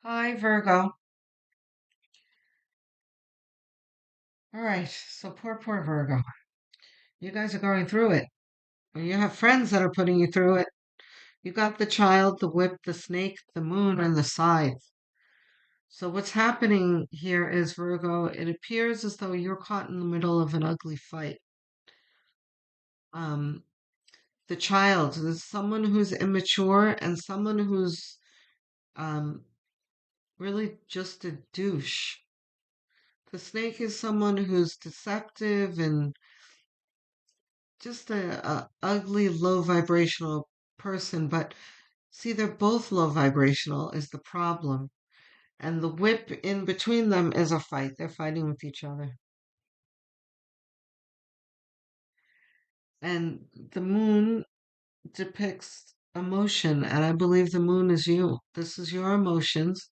Hi, Virgo. All right, so poor Virgo. You guys are going through it. And you have friends that are putting you through it. You got the child, the whip, the snake, the moon, and the scythe. So what's happening here is, Virgo, it appears as though you're caught in the middle of an ugly fight. Um, the child is someone who's immature and someone who's um, really just a douche. The snake is someone who's deceptive and just a ugly, low vibrational person. But see, they're both low vibrational is the problem. And the whip in between them is a fight. They're fighting with each other. And the moon depicts emotion. And I believe the moon is you. This is your emotions.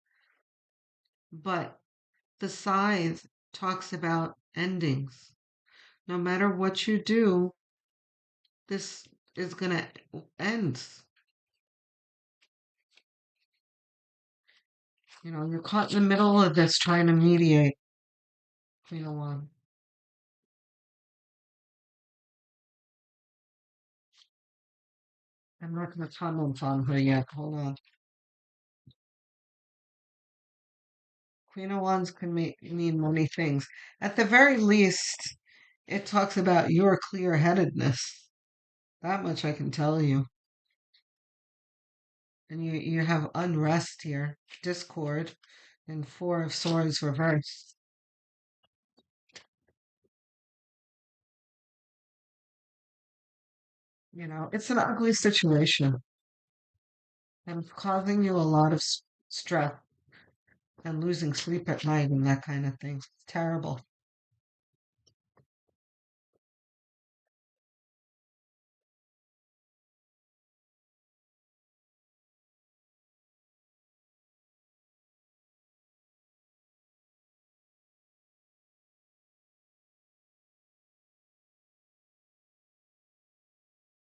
But the scythe talks about endings. No matter what you do, this is going to end. You know, you're caught in the middle of this trying to mediate. Queen of Wands. I'm not going to comment on her yet. Hold on. Queen of Wands can mean many things. At the very least, it talks about your clear headedness. That much I can tell you. And you have unrest here, discord, and Four of Swords reversed. You know, it's an ugly situation and it's causing you a lot of stress and losing sleep at night and that kind of thing. It's terrible.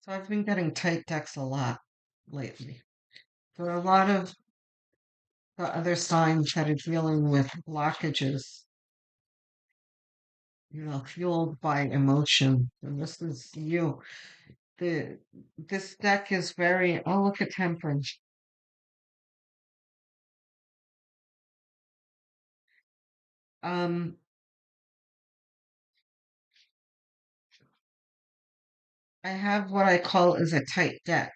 So I've been getting tight decks a lot lately. There are a lot of the other signs that are dealing with blockages, you know, fueled by emotion. And this is you. The this deck is very, oh, look at Temperance. Um, I have what I call is a tight deck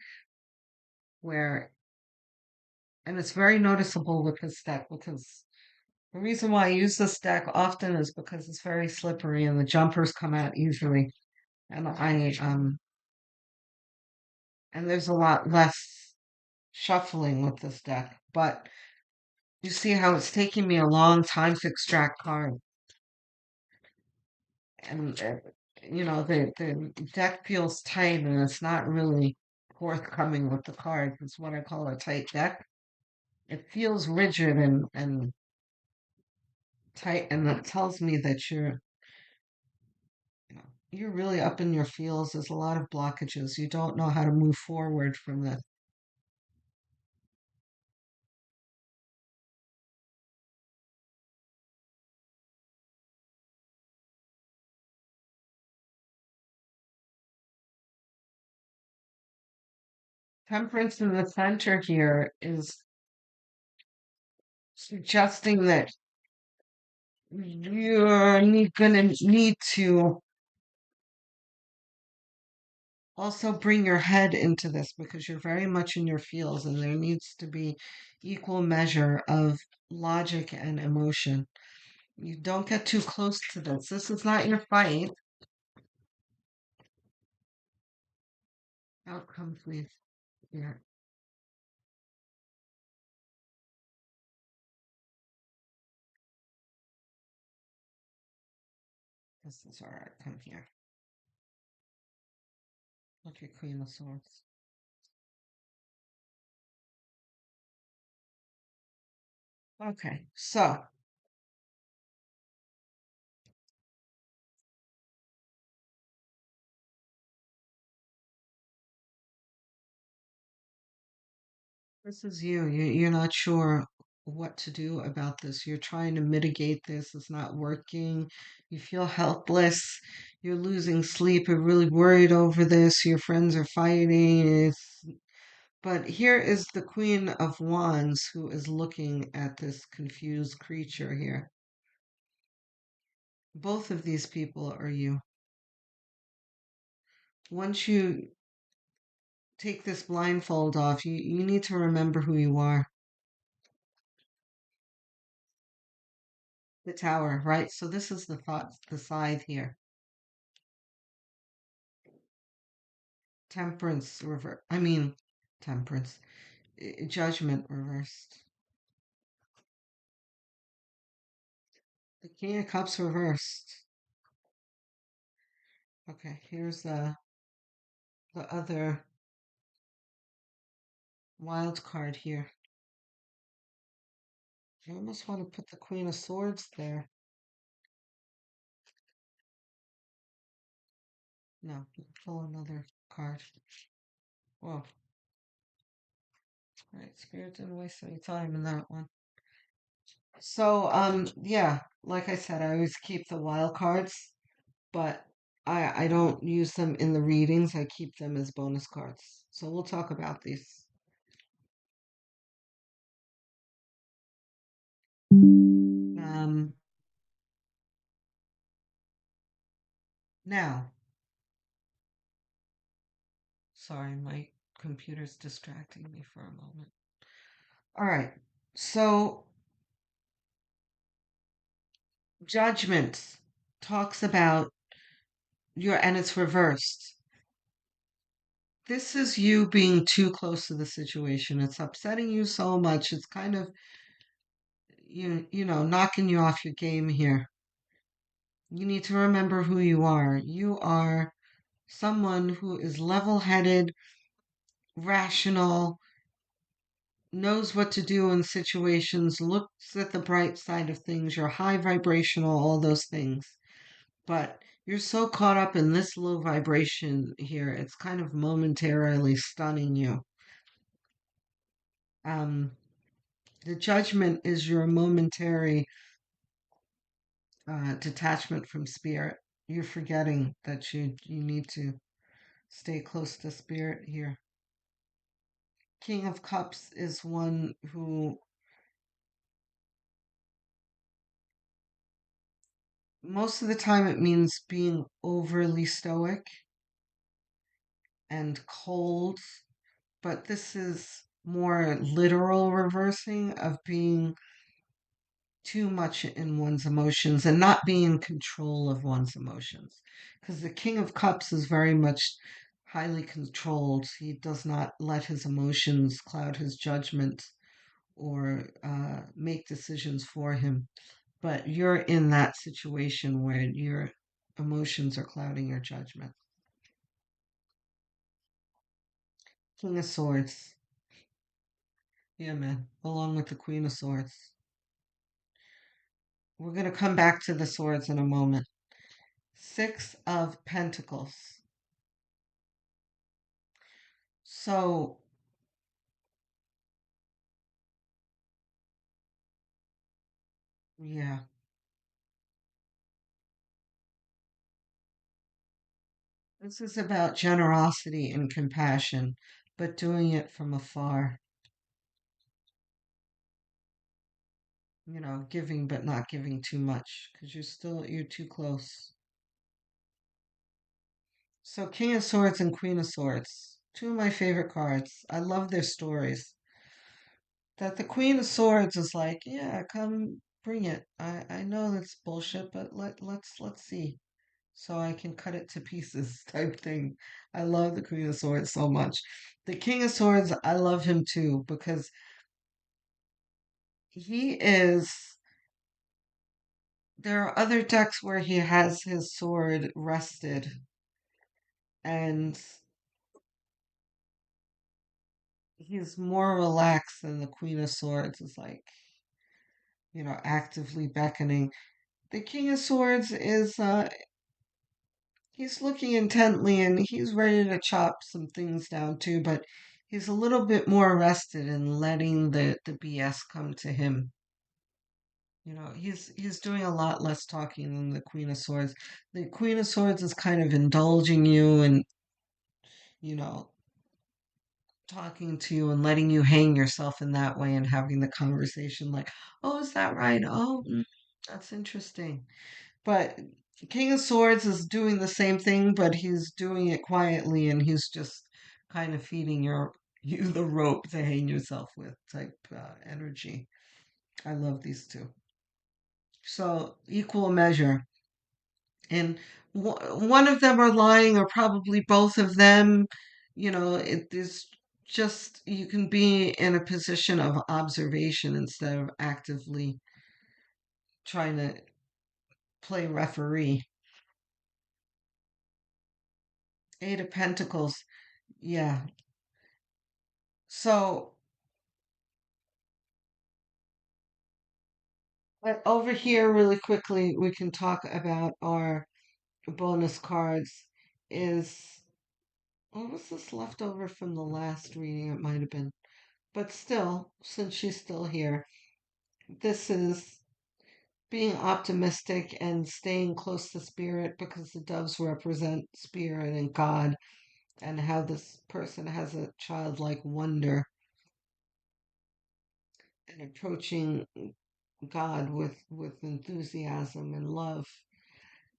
where, and it's very noticeable with this deck because the reason why I use this deck often is because it's very slippery and the jumpers come out easily. And and there's a lot less shuffling with this deck, but you see how it's taking me a long time to extract cards, and you know the deck feels tight, and it's not really forthcoming with the cards. It's what I call a tight deck. It feels rigid and tight, and that tells me that you know, you're really up in your feels. There's a lot of blockages. You don't know how to move forward from this. Temperance in the center here is suggesting that gonna need to also bring your head into this because you're very much in your feels and there needs to be equal measure of logic and emotion. You don't get too close to this. This is not your fight. Outcome, please. Yeah, this is our outcome here. Look at Queen of Swords. Okay, so this is you. You're not sure. what to do about this. You're trying to mitigate this. It's not working. You feel helpless. You're losing sleep. You're really worried over this. Your friends are fighting. But here is the Queen of Wands who is looking at this confused creature here. Both of these people are you. Once you take this blindfold off, you need to remember who you are. The Tower, right? So this is the thought, the side here. Temperance reverse. Temperance. Judgment reversed. The King of Cups reversed. Okay, here's the other wild card here. I almost want to put the Queen of Swords there. No, pull another card. Whoa. Alright, Spirit didn't waste any time in that one. So, yeah, like I said, I always keep the wild cards, but I don't use them in the readings. I keep them as bonus cards. So we'll talk about these. Um, Now, sorry, my computer's distracting me for a moment. All right, so judgment talks about and it's reversed. This is you being too close to the situation. It's upsetting you so much. It's kind of knocking you off your game here. You need to remember who you are. You are someone who is level-headed, rational, knows what to do in situations, looks at the bright side of things. You're high vibrational, all those things. But you're so caught up in this low vibration here, it's kind of momentarily stunning you. Um, the judgment is your momentary detachment from spirit. You're forgetting that you need to stay close to spirit here. King of Cups is one who most of the time it means being overly stoic and cold, but this is more literal reversing of being too much in one's emotions and not being in control of one's emotions. Because the King of Cups is very much highly controlled. He does not let his emotions cloud his judgment or make decisions for him. But you're in that situation where your emotions are clouding your judgment. King of Swords. Yeah, man. Along with the Queen of Swords. We're going to come back to the swords in a moment. Six of Pentacles. So, yeah. This is about generosity and compassion, but doing it from afar. Giving but not giving too much because you're too close. So King of Swords and Queen of Swords, two of my favorite cards. I love their stories. That the Queen of Swords is like, yeah, come bring it. I know that's bullshit, but let's see. So I can cut it to pieces type thing. I love the Queen of Swords so much. The King of Swords, I love him too because he is there are other decks where he has his sword rested and he's more relaxed than the Queen of Swords is like, actively beckoning. The King of Swords is he's looking intently and he's ready to chop some things down too, but he's a little bit more rested in letting the BS come to him. He's doing a lot less talking than the Queen of Swords. The Queen of Swords is kind of indulging you and, you know, talking to you and letting you hang yourself in that way and having the conversation like, oh, is that right? Oh, that's interesting. But King of Swords is doing the same thing, but he's doing it quietly and he's just kind of feeding you the rope to hang yourself with type energy. I love these two. So equal measure. And one of them are lying, or probably both of them. It is just you can be in a position of observation instead of actively trying to play referee. Eight of Pentacles. Yeah. So over here, really quickly, we can talk about our bonus cards. Is what was this left over from the last reading? It might have been. But still, since she's still here, this is being optimistic and staying close to spirit because the doves represent spirit and God and how this person has a childlike wonder and approaching God with enthusiasm and love.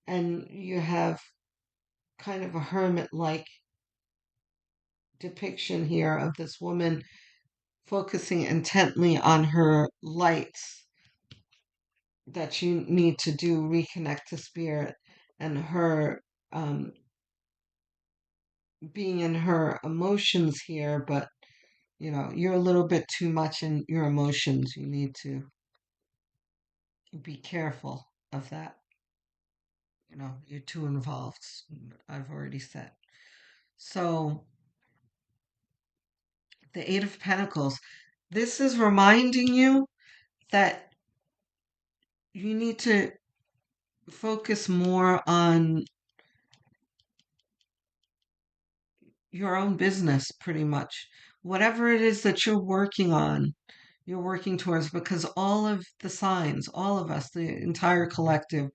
And you have kind of a hermit like depiction here of this woman focusing intently on her lights that you need to do reconnect to spirit and her being in her emotions here, but you're a little bit too much in your emotions. You need to be careful of that. You're too involved. I've already said. So, the Eight of Pentacles. This is reminding you that you need to focus more on your own business, pretty much. Whatever it is that you're working towards, because all of the signs, all of us, the entire collective,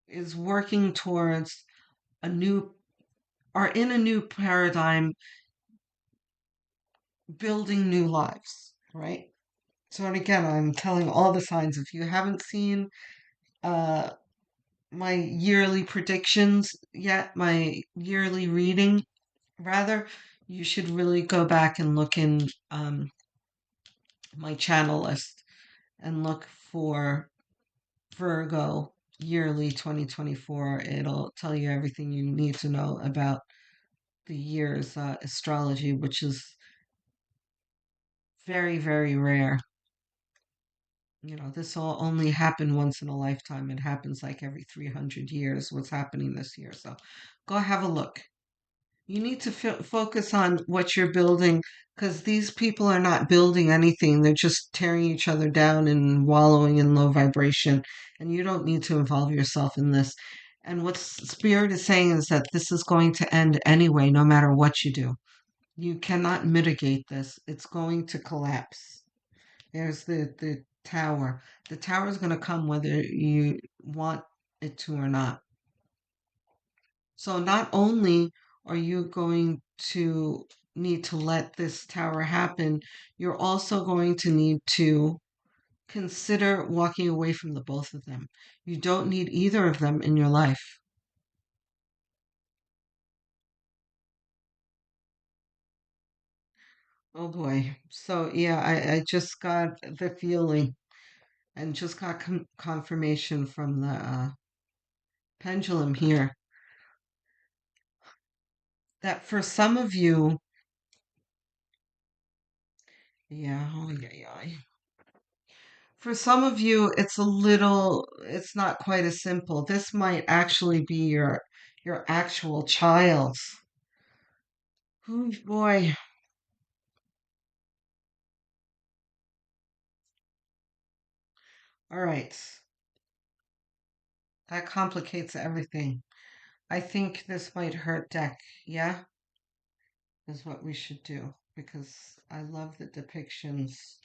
is working towards a new, are in a new paradigm, building new lives, right? So, and again, I'm telling all the signs. If you haven't seen uh, my yearly predictions yet, my yearly reading, rather, you should really go back and look in my channel list and look for Virgo yearly 2024. It'll tell you everything you need to know about the year's astrology, which is very, very rare. This will only happen once in a lifetime. It happens like every 300 years, what's happening this year. So go have a look. You need to focus on what you're building because these people are not building anything. They're just tearing each other down and wallowing in low vibration. And you don't need to involve yourself in this. And what Spirit is saying is that this is going to end anyway, no matter what you do. You cannot mitigate this, it's going to collapse. There's the tower. The tower is going to come whether you want it to or not. So not only are you going to need to let this tower happen, you're also going to need to consider walking away from the both of them. You don't need either of them in your life. Oh boy. So yeah, I just got the feeling and just got confirmation from the pendulum here that for some of you, yeah, oh yeah, yeah. For some of you, it's not quite as simple. This might actually be your actual child's. Oh boy. All right. That complicates everything. I think this might hurt deck. Yeah? is what we should do because I love the depictions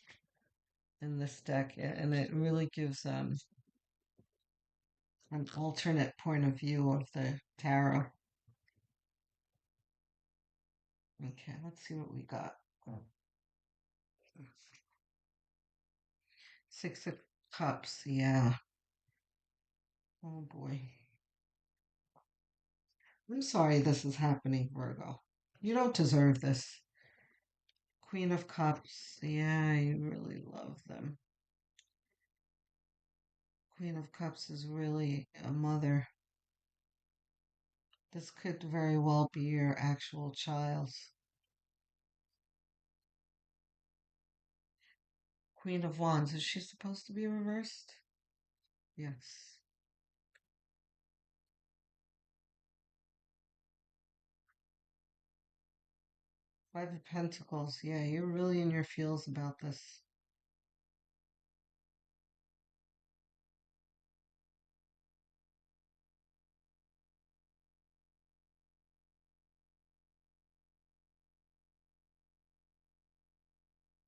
in this deck and it really gives an alternate point of view of the tarot. Okay, let's see what we got. Six of Cups, yeah. Oh boy. I'm sorry this is happening, Virgo. You don't deserve this. Queen of Cups, yeah, you really love them. Queen of Cups is really a mother. This could very well be your actual child. Queen of Wands, is she supposed to be reversed? Yes. Five of Pentacles, yeah, you're really in your feels about this.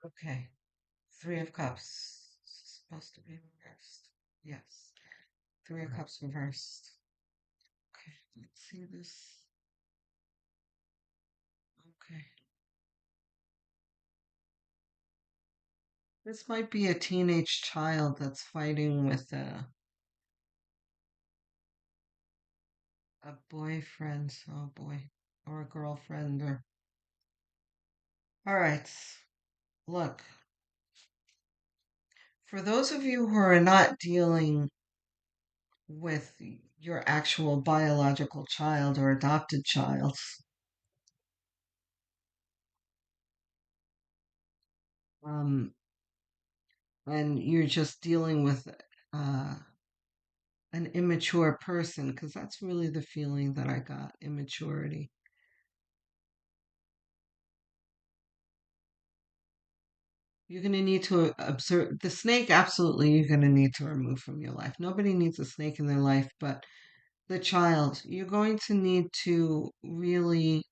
Okay. Three of Cups. Supposed to be reversed. Yes. Three of Cups reversed. Okay, let's see this. Okay. This might be a teenage child that's fighting with a boyfriend. Oh boy. Or a girlfriend or all right. Look, for those of you who are not dealing with your actual biological child or adopted child, um, and you're just dealing with uh, an immature person, because that's really the feeling that I got, immaturity. You're going to need to observe the snake, absolutely, you're going to need to remove from your life. Nobody needs a snake in their life, but the child, you're going to need to really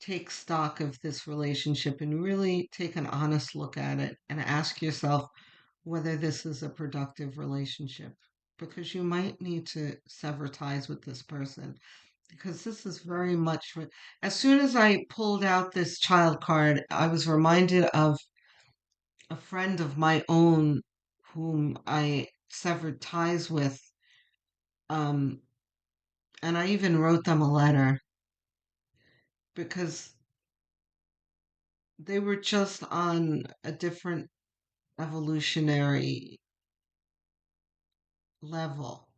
take stock of this relationship and really take an honest look at it and ask yourself whether this is a productive relationship because you might need to sever ties with this person because this is very much as soon as I pulled out this child card, I was reminded of a friend of my own whom I severed ties with. Um, and I even wrote them a letter because they were just on a different evolutionary level.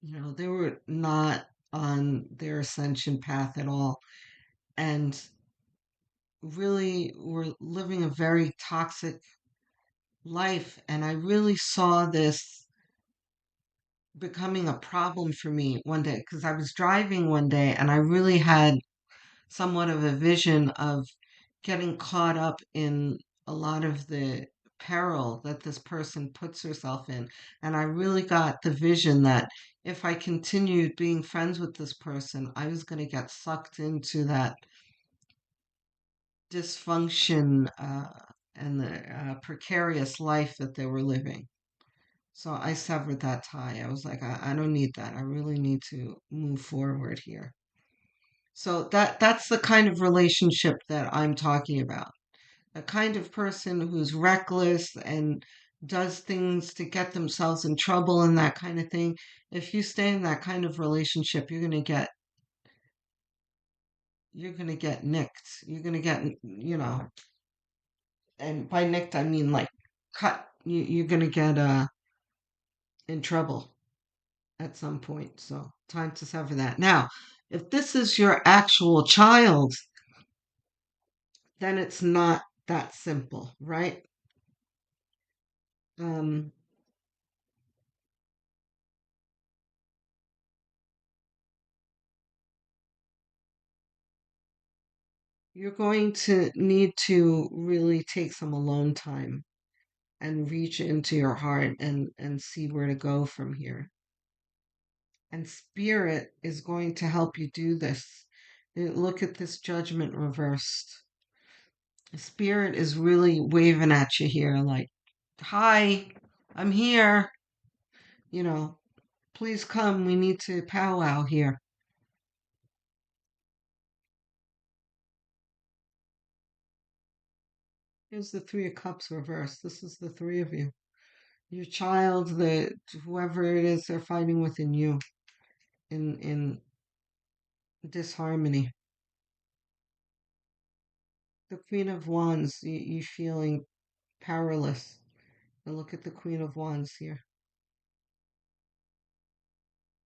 You know, they were not on their ascension path at all and really were living a very toxic life. And I really saw this becoming a problem for me one day because I was driving one day and I really had somewhat of a vision of getting caught up in a lot of the peril that this person puts herself in. And I really got the vision that if I continued being friends with this person, I was going to get sucked into that dysfunction and the precarious life that they were living. So I severed that tie. I was like, I don't need that. I really need to move forward here. So that's the kind of relationship that I'm talking about. A kind of person who's reckless and does things to get themselves in trouble and that kind of thing. If you stay in that kind of relationship, you're gonna get nicked. You're gonna get, and by nicked I mean like cut. You're gonna get in trouble at some point. So time to sever that. Now, if this is your actual child, then it's not that simple, right? Um, you're going to need to really take some alone time and reach into your heart and see where to go from here. And spirit is going to help you do this. Look at this judgment reversed. Spirit is really waving at you here, like, hi, I'm here. You know, please come. We need to powwow here. Here's the Three of Cups reversed. This is the three of you. Your child, whoever it is they're fighting within you in disharmony. The Queen of Wands, you feeling powerless. And look at the Queen of Wands here.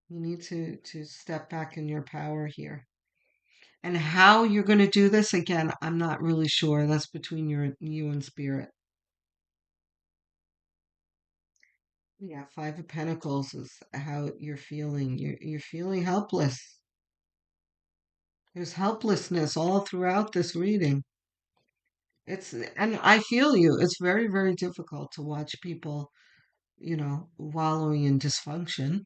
You need to step back in your power here. And how you're going to do this, again, I'm not really sure. That's between you and Spirit. Yeah, Five of Pentacles is how you're feeling. You're feeling helpless. There's helplessness all throughout this reading. And I feel you. It's very, very difficult to watch people, wallowing in dysfunction.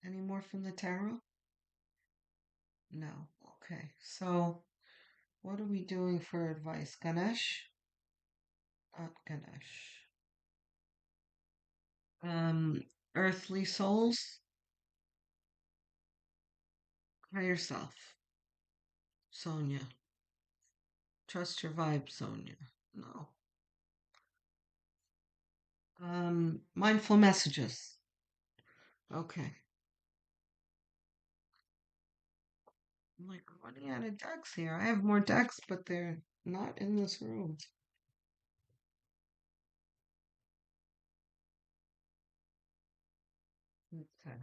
Any more from the tarot? No. Okay. So, what are we doing for advice? Ganesh? Not Ganesh. Um, Earthly souls? Higher self. Sonia. Trust your vibe, Sonia. No. Mindful messages. Okay. I'm like running out of decks here. I have more decks, but they're not in this room. Okay.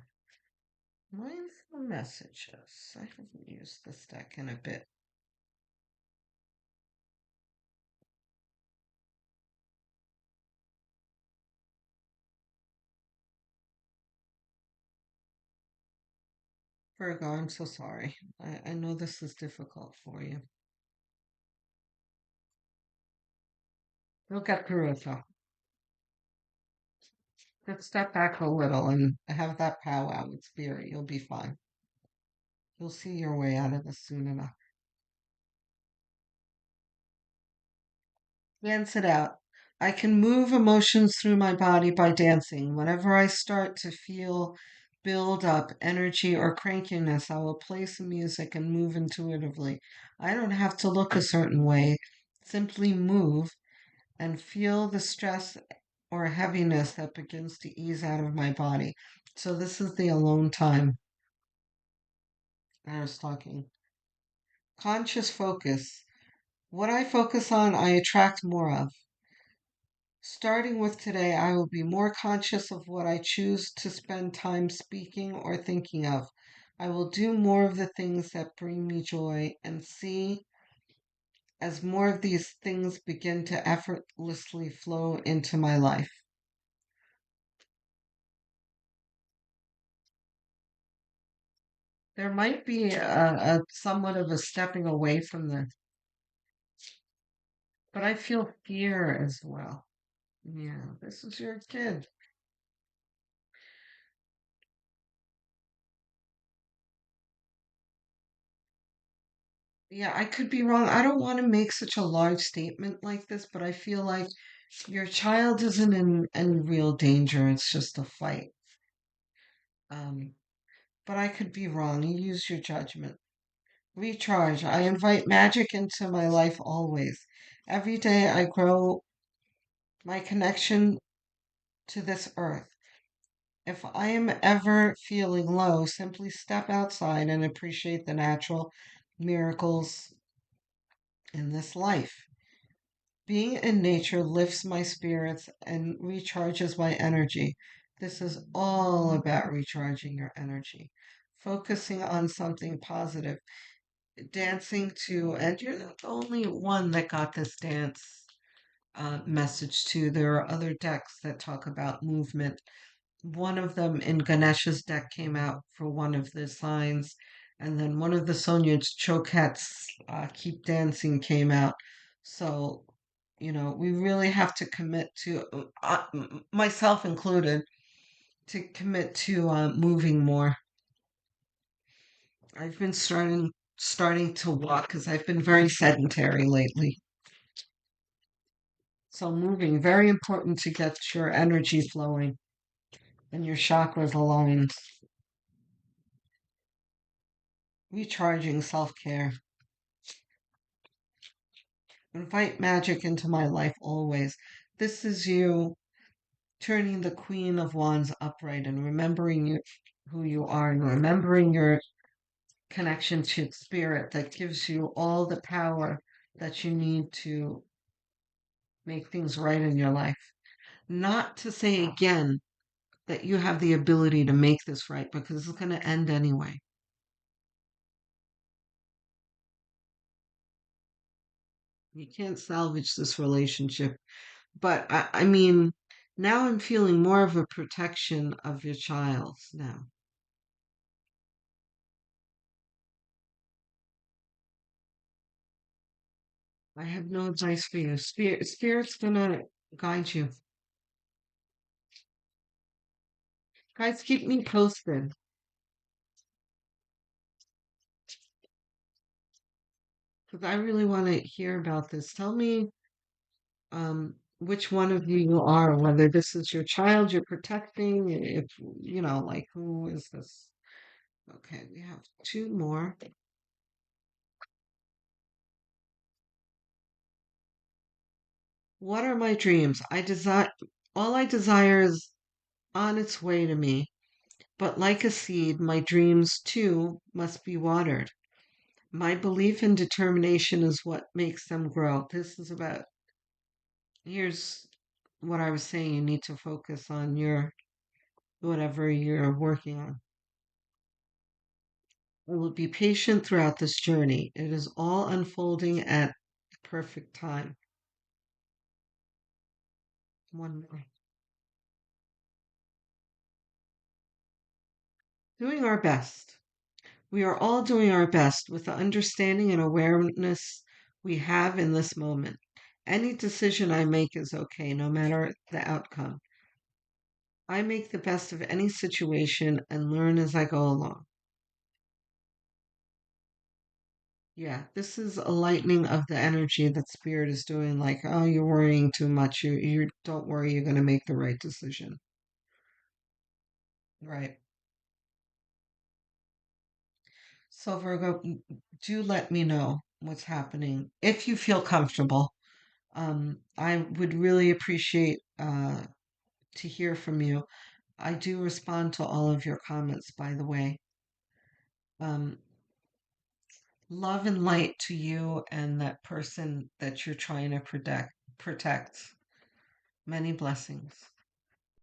Mindful messages. I haven't used this deck in a bit. Virgo, I'm so sorry. I know this is difficult for you. You'll get through it though. Just step back a little and have that powwow with spirit. You'll be fine. You'll see your way out of this soon enough. Dance it out. I can move emotions through my body by dancing. Whenever I start to feel build up energy or crankiness, I will play some music and move intuitively. I don't have to look a certain way. Simply move and feel the stress or heaviness that begins to ease out of my body. So this is the alone time I was talking. Conscious focus. What I focus on, I attract more of. Starting with today, I will be more conscious of what I choose to spend time speaking or thinking of. I will do more of the things that bring me joy and see as more of these things begin to effortlessly flow into my life. There might be a somewhat of a stepping away from the, but I feel fear as well. Yeah, this is your kid. Yeah, I could be wrong. I don't want to make such a large statement like this, but I feel like your child isn't in real danger. It's just a fight. Um, but I could be wrong. You use your judgment. Recharge. I invite magic into my life always. Every day I grow my connection to this earth. If I am ever feeling low, simply step outside and appreciate the natural miracles in this life. Being in nature lifts my spirits and recharges my energy. This is all about recharging your energy, focusing on something positive, dancing to, and you're not the only one that got this dance message too. There are other decks that talk about movement. One of them in Ganesha's deck came out for one of the signs, and then one of the Sonia Choquette's Keep Dancing came out. So, we really have to commit to, myself included, to commit to moving more. I've been starting to walk because I've been very sedentary lately. So moving, very important to get your energy flowing and your chakras aligned. Recharging self-care. Invite magic into my life always. This is you turning the Queen of Wands upright and remembering who you are and remembering your connection to spirit that gives you all the power that you need to make things right in your life. Not to say again that you have the ability to make this right because it's going to end anyway. You can't salvage this relationship. But I mean, now I'm feeling more of a protection of your child now. I have no advice for you. Spirit's gonna guide you. Guys, keep me posted because I really want to hear about this. Tell me which one of you are, whether this is your child you're protecting, if like who is this? Okay, we have two more. What are my dreams? All I desire is on its way to me, but like a seed, my dreams too must be watered. My belief and determination is what makes them grow. Here's what I was saying. You need to focus on whatever you're working on. I will be patient throughout this journey. It is all unfolding at the perfect time. One more. Doing our best. We are all doing our best with the understanding and awareness we have in this moment. Any decision I make is okay, no matter the outcome. I make the best of any situation and learn as I go along. Yeah, this is a lightening of the energy that spirit is doing. Like, oh, you're worrying too much. You don't worry. You're going to make the right decision. Right. So Virgo, do let me know what's happening if you feel comfortable. I would really appreciate to hear from you. I do respond to all of your comments, by the way. Um, love and light to you and that person that you're trying to protect. Many blessings.